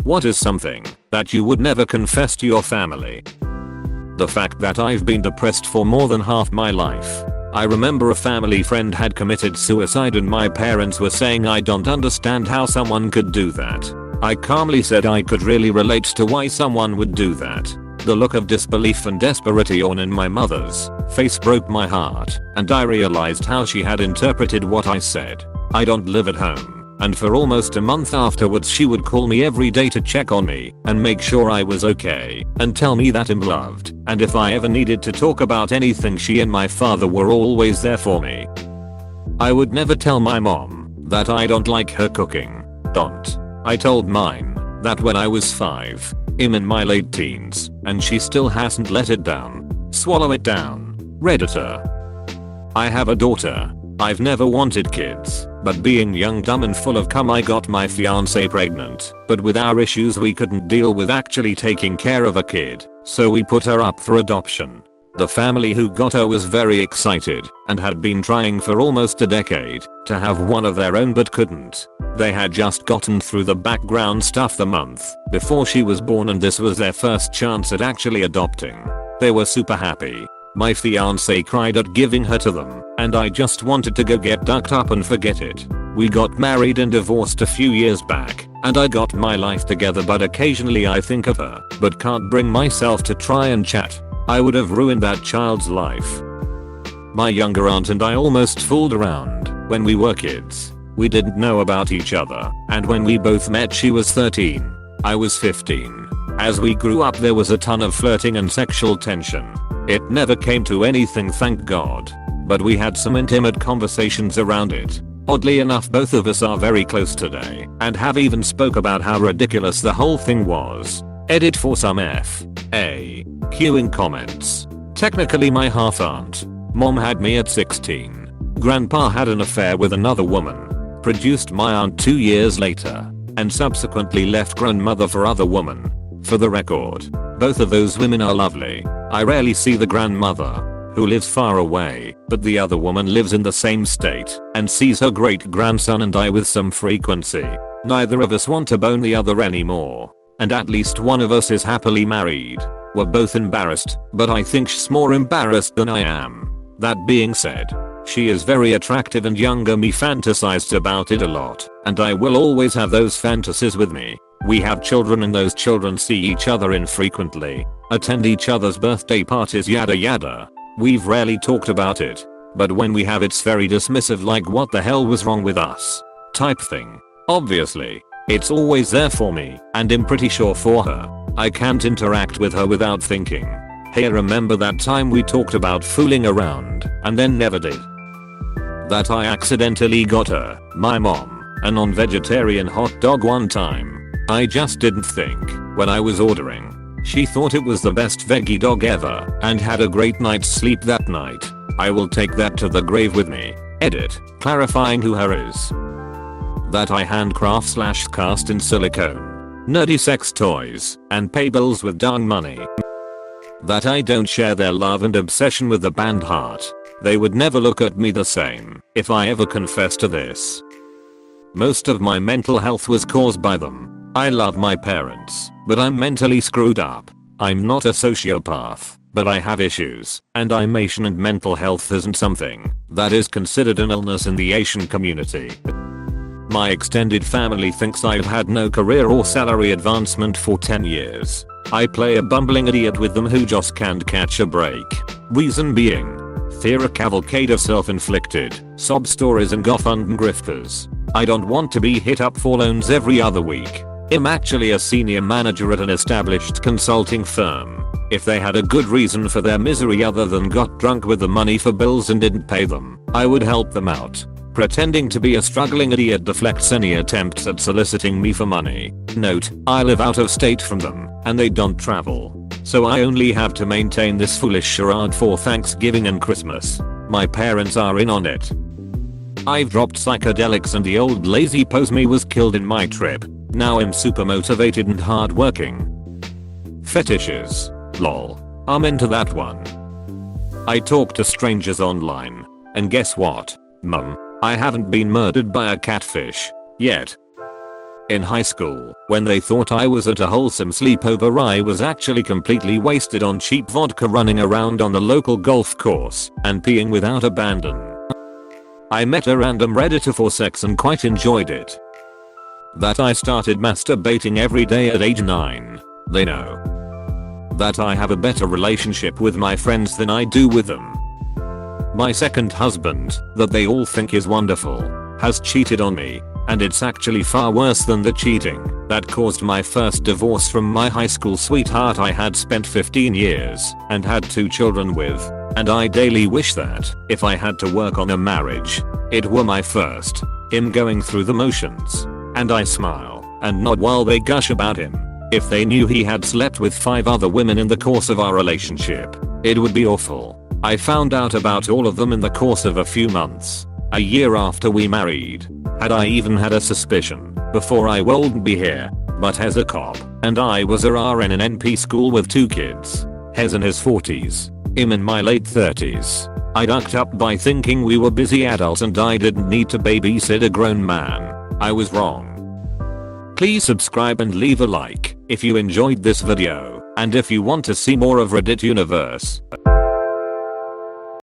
What is something that you would never confess to your family? The fact that I've been depressed for more than half my life. I remember a family friend had committed suicide and my parents were saying I don't understand how someone could do that. I calmly said I could really relate to why someone would do that. The look of disbelief and desperation in my mother's face broke my heart, and I realized how she had interpreted what I said. I don't live at home, and for almost a month afterwards she would call me every day to check on me and make sure I was okay and tell me that I'm loved, and if I ever needed to talk about anything she and my father were always there for me. I would never tell my mom that I don't like her cooking. I told mine that when I was 5. I'm in my late teens, and she still hasn't let it down. Swallow it down, Redditor. I have a daughter. I've never wanted kids, but being young, dumb and full of cum I got my fiancée pregnant, but with our issues we couldn't deal with actually taking care of a kid, so we put her up for adoption. The family who got her was very excited and had been trying for almost a decade to have one of their own but couldn't. They had just gotten through the background stuff the month before she was born and this was their first chance at actually adopting. They were super happy. My fiancé cried at giving her to them, and I just wanted to go get ducked up and forget it. We got married and divorced a few years back, and I got my life together, but occasionally I think of her, but can't bring myself to try and chat. I would have ruined that child's life. My younger aunt and I almost fooled around when we were kids. We didn't know about each other, and when we both met she was 13. I was 15. As we grew up there was a ton of flirting and sexual tension. It never came to anything, thank God, but we had some intimate conversations around it. Oddly enough, both of us are very close today and have even spoke about how ridiculous the whole thing was. Edit for some F.A. Queuing comments. Technically my half aunt. Mom had me at 16. Grandpa had an affair with another woman. Produced my aunt 2 years later, and subsequently left grandmother for other woman. For the record, both of those women are lovely. I rarely see the grandmother, who lives far away, but the other woman lives in the same state and sees her great grandson and I with some frequency. Neither of us want to bone the other anymore, and at least one of us is happily married. We're both embarrassed, but I think she's more embarrassed than I am. That being said, she is very attractive and younger me fantasized about it a lot, and I will always have those fantasies with me. We have children and those children see each other infrequently, attend each other's birthday parties, yada yada. We've rarely talked about it, but when we have it's very dismissive, like what the hell was wrong with us type thing. Obviously, it's always there for me, and I'm pretty sure for her. I can't interact with her without thinking, hey, remember that time we talked about fooling around and then never did? That I accidentally got her, my mom, a non-vegetarian hot dog one time. I just didn't think when I was ordering. She thought it was the best veggie dog ever and had a great night's sleep that night. I will take that to the grave with me. Edit, clarifying who her is. That I handcraft / cast in silicone, nerdy sex toys, and pay bills with darn money. That I don't share their love and obsession with the band Heart. They would never look at me the same if I ever confessed to this. Most of my mental health was caused by them. I love my parents, but I'm mentally screwed up. I'm not a sociopath, but I have issues, and I'm Asian and mental health isn't something that is considered an illness in the Asian community. My extended family thinks I've had no career or salary advancement for 10 years. I play a bumbling idiot with them who just can't catch a break. Reason being, fear a cavalcade of self-inflicted sob stories and GoFundMe grifters. I don't want to be hit up for loans every other week. I'm actually a senior manager at an established consulting firm. If they had a good reason for their misery other than got drunk with the money for bills and didn't pay them, I would help them out. Pretending to be a struggling idiot deflects any attempts at soliciting me for money. Note, I live out of state from them, and they don't travel. So I only have to maintain this foolish charade for Thanksgiving and Christmas. My parents are in on it. I've dropped psychedelics and the old lazy pose me was killed in my trip. Now I'm super motivated and hardworking. Fetishes. Lol. I'm into that one. I talk to strangers online. And guess what? Mum, I haven't been murdered by a catfish. Yet. In high school, when they thought I was at a wholesome sleepover, I was actually completely wasted on cheap vodka, running around on the local golf course and peeing without abandon. I met a random redditor for sex and quite enjoyed it. That I started masturbating every day at age 9. They know that I have a better relationship with my friends than I do with them. My second husband, that they all think is wonderful, has cheated on me, and it's actually far worse than the cheating that caused my first divorce from my high school sweetheart I had spent 15 years and had 2 children with, and I daily wish that, if I had to work on a marriage, it were my first. Him going through the motions. And I smile and nod while they gush about him. If they knew he had slept with 5 other women in the course of our relationship, it would be awful. I found out about all of them in the course of a few months. A year after we married. Had I even had a suspicion before, I wouldn't be here. But Hez a cop, and I was a RN in NP school with 2 kids. Hez in his 40s. Him in my late 30s. I ducked up by thinking we were busy adults and I didn't need to babysit a grown man. I was wrong. Please subscribe and leave a like if you enjoyed this video, and if you want to see more of Reddit Universe.